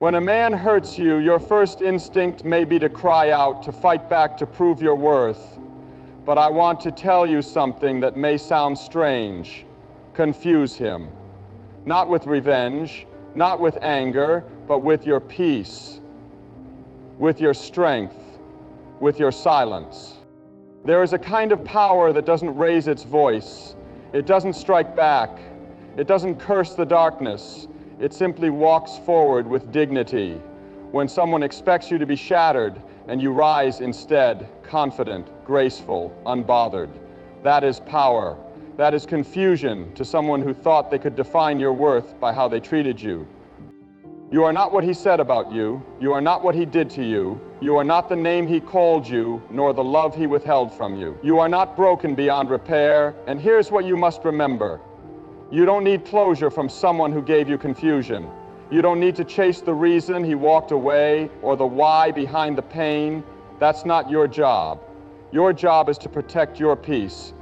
When a man hurts you, your first instinct may be to cry out, to fight back, to prove your worth. But I want to tell you something that may sound strange. Confuse him. Not with revenge, not with anger, but with your peace, with your strength, with your silence. There is a kind of power that doesn't raise its voice. It doesn't strike back. It doesn't curse the darkness. It simply walks forward with dignity. When someone expects you to be shattered and you rise instead, confident, graceful, unbothered. That is power. That is confusion to someone who thought they could define your worth by how they treated you. You are not what he said about you. You are not what he did to you. You are not the name he called you, nor the love he withheld from you. You are not broken beyond repair, and here's what you must remember. You don't need closure from someone who gave you confusion. You don't need to chase the reason he walked away or the why behind the pain. That's not your job. Your job is to protect your peace.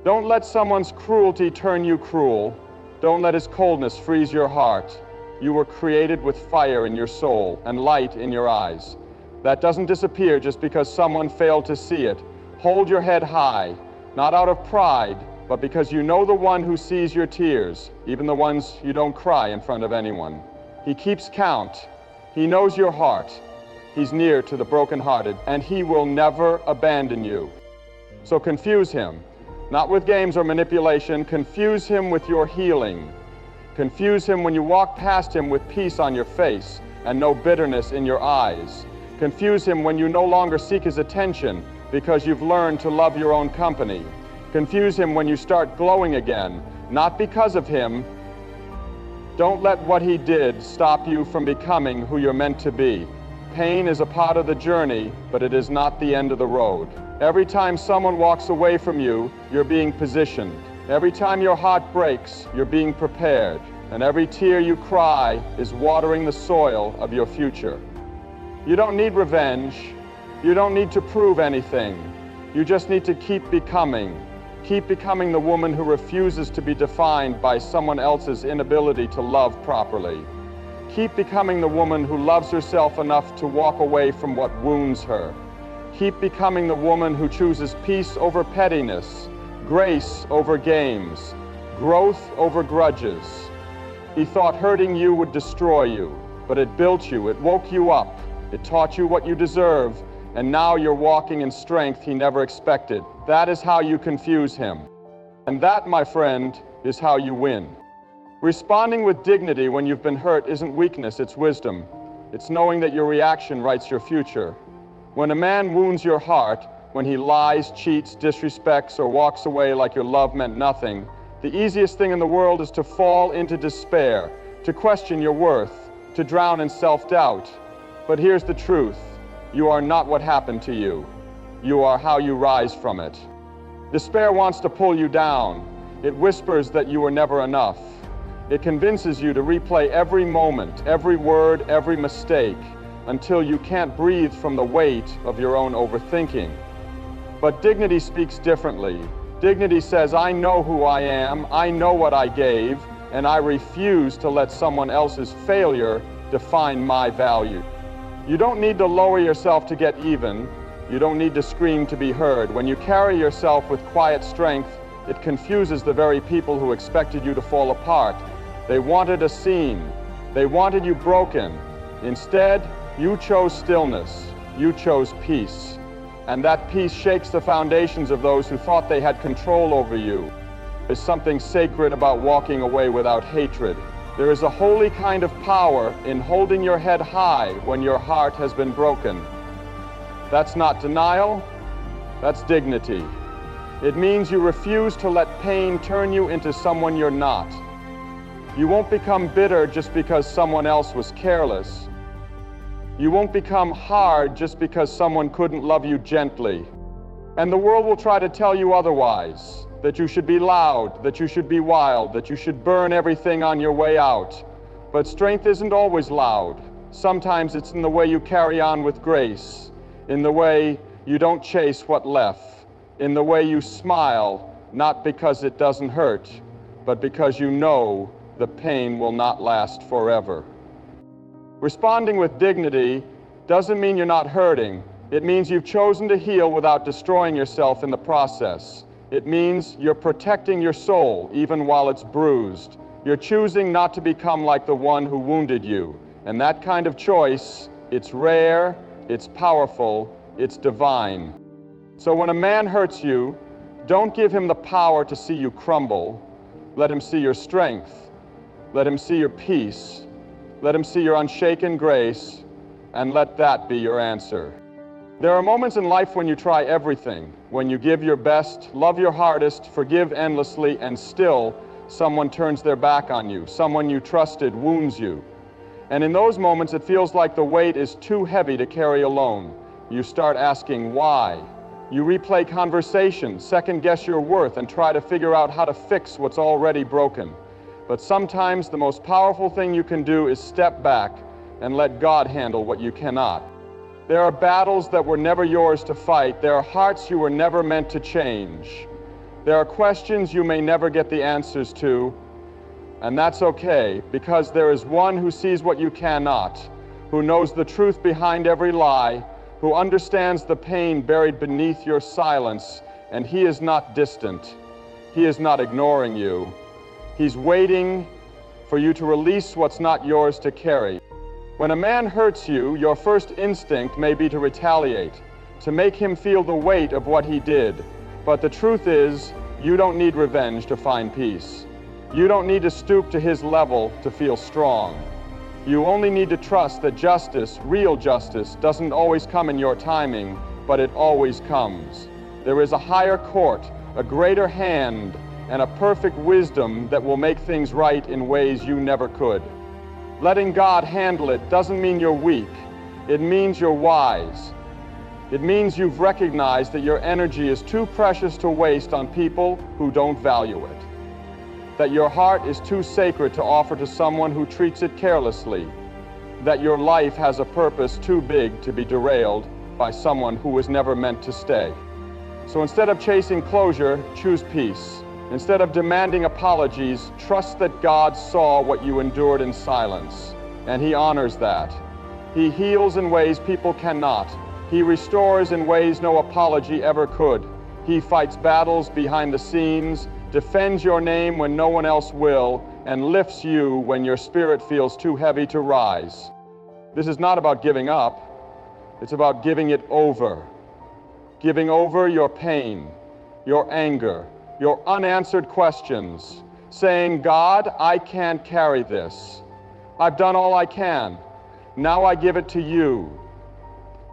Don't let someone's cruelty turn you cruel. Don't let his coldness freeze your heart. You were created with fire in your soul and light in your eyes. That doesn't disappear just because someone failed to see it. Hold your head high, not out of pride, but because you know the one who sees your tears, even the ones you don't cry in front of anyone. He keeps count. He knows your heart. He's near to the brokenhearted, and he will never abandon you. So confuse him, not with games or manipulation. Confuse him with your healing. Confuse him when you walk past him with peace on your face and no bitterness in your eyes. Confuse him when you no longer seek his attention because you've learned to love your own company. Confuse him when you start glowing again, not because of him. Don't let what he did stop you from becoming who you're meant to be. Pain is a part of the journey, but it is not the end of the road. Every time someone walks away from you, you're being positioned. Every time your heart breaks, you're being prepared. And every tear you cry is watering the soil of your future. You don't need revenge. You don't need to prove anything. You just need to keep becoming. Keep becoming the woman who refuses to be defined by someone else's inability to love properly. Keep becoming the woman who loves herself enough to walk away from what wounds her. Keep becoming the woman who chooses peace over pettiness, grace over games, growth over grudges. He thought hurting you would destroy you, but it built you, it woke you up, it taught you what you deserve, and now you're walking in strength he never expected. That is how you confuse him. And that, my friend, is how you win. Responding with dignity when you've been hurt isn't weakness, it's wisdom. It's knowing that your reaction writes your future. When a man wounds your heart, when he lies, cheats, disrespects, or walks away like your love meant nothing, the easiest thing in the world is to fall into despair, to question your worth, to drown in self-doubt. But here's the truth. You are not what happened to you. You are how you rise from it. Despair wants to pull you down. It whispers that you were never enough. It convinces you to replay every moment, every word, every mistake, until you can't breathe from the weight of your own overthinking. But dignity speaks differently. Dignity says, I know who I am, I know what I gave, and I refuse to let someone else's failure define my value. You don't need to lower yourself to get even. You don't need to scream to be heard. When you carry yourself with quiet strength, it confuses the very people who expected you to fall apart. They wanted a scene. They wanted you broken. Instead, you chose stillness. You chose peace. And that peace shakes the foundations of those who thought they had control over you. There's something sacred about walking away without hatred. There is a holy kind of power in holding your head high when your heart has been broken. That's not denial, that's dignity. It means you refuse to let pain turn you into someone you're not. You won't become bitter just because someone else was careless. You won't become hard just because someone couldn't love you gently. And the world will try to tell you otherwise, that you should be loud, that you should be wild, that you should burn everything on your way out. But strength isn't always loud. Sometimes it's in the way you carry on with grace, in the way you don't chase what left, in the way you smile, not because it doesn't hurt, but because you know the pain will not last forever. Responding with dignity doesn't mean you're not hurting. It means you've chosen to heal without destroying yourself in the process. It means you're protecting your soul even while it's bruised. You're choosing not to become like the one who wounded you. And that kind of choice, it's rare, it's powerful, it's divine. So when a man hurts you, don't give him the power to see you crumble. Let him see your strength. Let him see your peace. Let him see your unshaken grace, and let that be your answer. There are moments in life when you try everything, when you give your best, love your hardest, forgive endlessly, and still someone turns their back on you. Someone you trusted wounds you. And in those moments, it feels like the weight is too heavy to carry alone. You start asking why. You replay conversations, second-guess your worth, and try to figure out how to fix what's already broken. But sometimes the most powerful thing you can do is step back and let God handle what you cannot. There are battles that were never yours to fight. There are hearts you were never meant to change. There are questions you may never get the answers to, and that's okay, because there is one who sees what you cannot, who knows the truth behind every lie, who understands the pain buried beneath your silence, and he is not distant. He is not ignoring you. He's waiting for you to release what's not yours to carry. When a man hurts you, your first instinct may be to retaliate, to make him feel the weight of what he did. But the truth is, you don't need revenge to find peace. You don't need to stoop to his level to feel strong. You only need to trust that justice, real justice, doesn't always come in your timing, but it always comes. There is a higher court, a greater hand, and a perfect wisdom that will make things right in ways you never could. Letting God handle it doesn't mean you're weak. It means you're wise. It means you've recognized that your energy is too precious to waste on people who don't value it. That your heart is too sacred to offer to someone who treats it carelessly. That your life has a purpose too big to be derailed by someone who was never meant to stay. So instead of chasing closure, choose peace. Instead of demanding apologies, trust that God saw what you endured in silence, and He honors that. He heals in ways people cannot. He restores in ways no apology ever could. He fights battles behind the scenes, defends your name when no one else will, and lifts you when your spirit feels too heavy to rise. This is not about giving up. It's about giving it over. Giving over your pain, your anger, your unanswered questions, saying, God, I can't carry this. I've done all I can. Now I give it to you.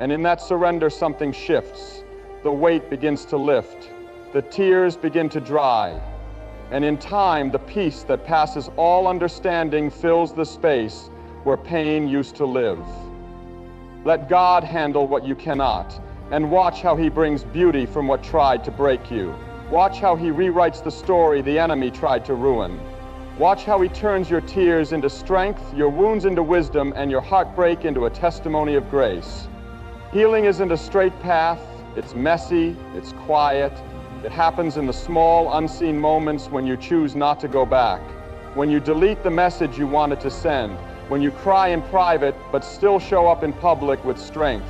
And in that surrender, something shifts. The weight begins to lift. The tears begin to dry. And in time, the peace that passes all understanding fills the space where pain used to live. Let God handle what you cannot, and watch how He brings beauty from what tried to break you. Watch how He rewrites the story the enemy tried to ruin. Watch how He turns your tears into strength, your wounds into wisdom, and your heartbreak into a testimony of grace. Healing isn't a straight path. It's messy, it's quiet. It happens in the small, unseen moments when you choose not to go back, when you delete the message you wanted to send, when you cry in private but still show up in public with strength.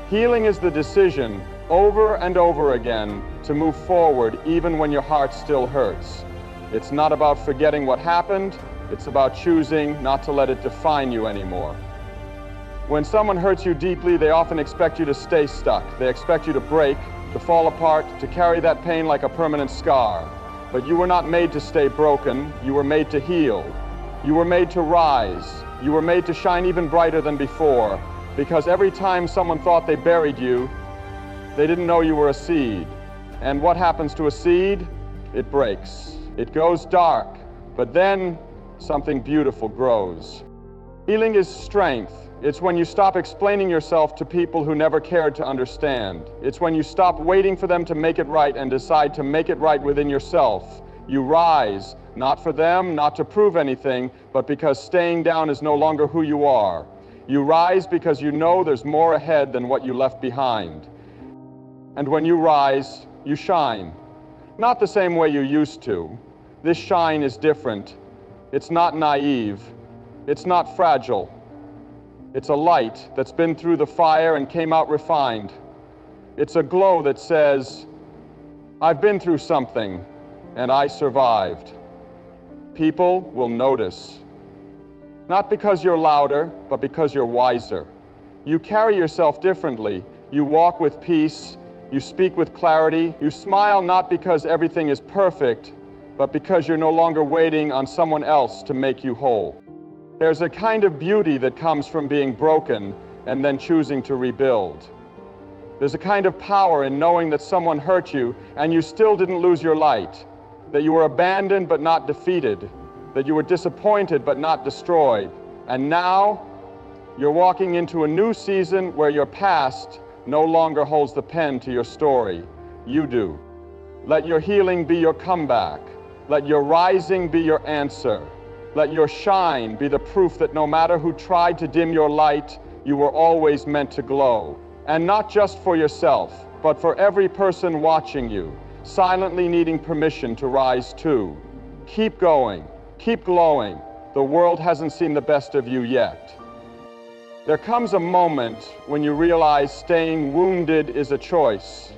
Healing is the decision, over and over again, to move forward even when your heart still hurts. It's not about forgetting what happened, it's about choosing not to let it define you anymore. When someone hurts you deeply, they often expect you to stay stuck. They expect you to break, to fall apart, to carry that pain like a permanent scar. But you were not made to stay broken, you were made to heal. You were made to rise. You were made to shine even brighter than before, because every time someone thought they buried you, they didn't know you were a seed. And what happens to a seed? It breaks. It goes dark, but then something beautiful grows. Healing is strength. It's when you stop explaining yourself to people who never cared to understand. It's when you stop waiting for them to make it right and decide to make it right within yourself. You rise, not for them, not to prove anything, but because staying down is no longer who you are. You rise because you know there's more ahead than what you left behind. And when you rise, you shine. Not the same way you used to. This shine is different. It's not naive. It's not fragile. It's a light that's been through the fire and came out refined. It's a glow that says, I've been through something and I survived. People will notice. Not because you're louder, but because you're wiser. You carry yourself differently. You walk with peace. You speak with clarity. You smile not because everything is perfect, but because you're no longer waiting on someone else to make you whole. There's a kind of beauty that comes from being broken and then choosing to rebuild. There's a kind of power in knowing that someone hurt you and you still didn't lose your light, that you were abandoned but not defeated, that you were disappointed but not destroyed. And now you're walking into a new season where your past no longer holds the pen to your story. You do. Let your healing be your comeback. Let your rising be your answer. Let your shine be the proof that no matter who tried to dim your light, you were always meant to glow. And not just for yourself, but for every person watching you, silently needing permission to rise too. Keep going. Keep glowing. The world hasn't seen the best of you yet. There comes a moment when you realize staying wounded is a choice.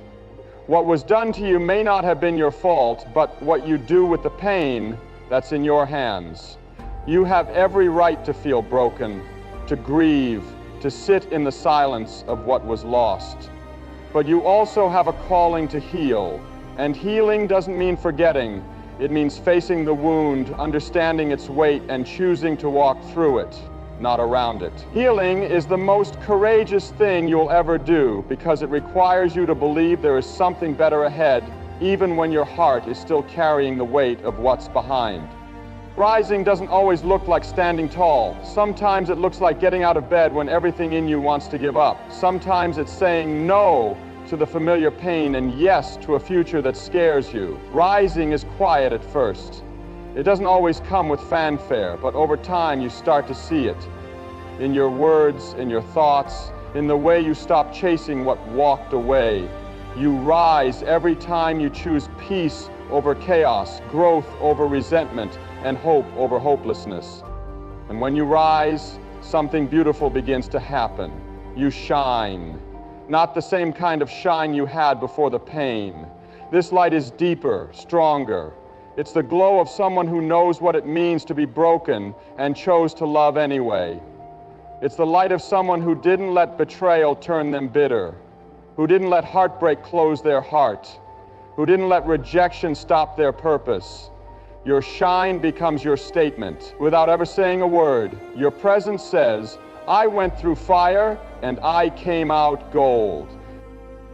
What was done to you may not have been your fault, but what you do with the pain, that's in your hands. You have every right to feel broken, to grieve, to sit in the silence of what was lost. But you also have a calling to heal, and healing doesn't mean forgetting. It means facing the wound, understanding its weight, and choosing to walk through it, not around it. Healing is the most courageous thing you'll ever do because it requires you to believe there is something better ahead, even when your heart is still carrying the weight of what's behind. Rising doesn't always look like standing tall. Sometimes it looks like getting out of bed when everything in you wants to give up. Sometimes it's saying no to the familiar pain and yes to a future that scares you. Rising is quiet at first. It doesn't always come with fanfare, but over time you start to see it. In your words, in your thoughts, in the way you stop chasing what walked away. You rise every time you choose peace over chaos, growth over resentment, and hope over hopelessness. And when you rise, something beautiful begins to happen. You shine. Not the same kind of shine you had before the pain. This light is deeper, stronger. It's the glow of someone who knows what it means to be broken and chose to love anyway. It's the light of someone who didn't let betrayal turn them bitter, who didn't let heartbreak close their heart, who didn't let rejection stop their purpose. Your shine becomes your statement. Without ever saying a word, your presence says, I went through fire and I came out gold.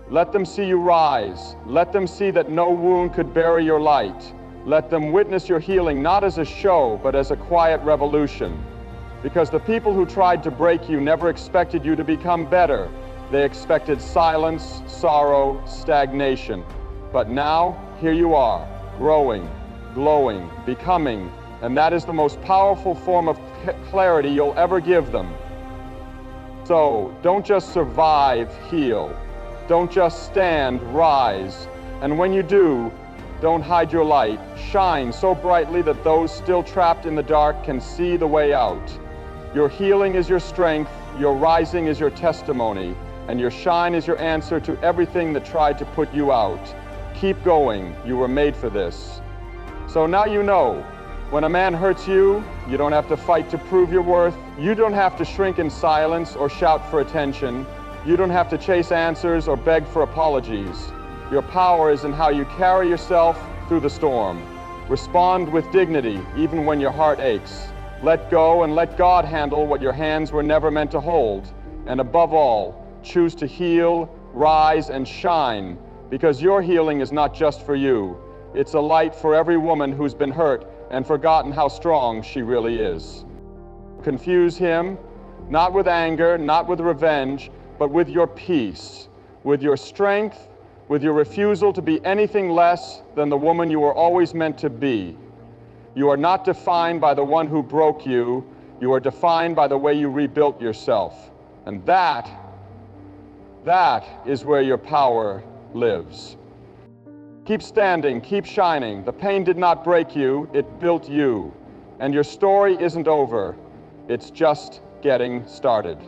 Let them see you rise. Let them see that no wound could bury your light. Let them witness your healing not as a show, but as a quiet revolution. Because the people who tried to break you never expected you to become better. They expected silence, sorrow, stagnation. But now, here you are, growing, glowing, becoming, and that is the most powerful form of clarity you'll ever give them. So, don't just survive, heal. Don't just stand, rise. And when you do, don't hide your light. Shine so brightly that those still trapped in the dark can see the way out. Your healing is your strength, your rising is your testimony, and your shine is your answer to everything that tried to put you out. Keep going, you were made for this. So now you know, when a man hurts you, you don't have to fight to prove your worth. You don't have to shrink in silence or shout for attention. You don't have to chase answers or beg for apologies. Your power is in how you carry yourself through the storm. Respond with dignity, even when your heart aches. Let go and let God handle what your hands were never meant to hold. And above all, choose to heal, rise, and shine, because your healing is not just for you. It's a light for every woman who's been hurt and forgotten how strong she really is. Confuse him, not with anger, not with revenge, but with your peace, with your strength, with your refusal to be anything less than the woman you were always meant to be. You are not defined by the one who broke you. You are defined by the way you rebuilt yourself. And that is where your power lives. Keep standing, keep shining. The pain did not break you, it built you. And your story isn't over, it's just getting started.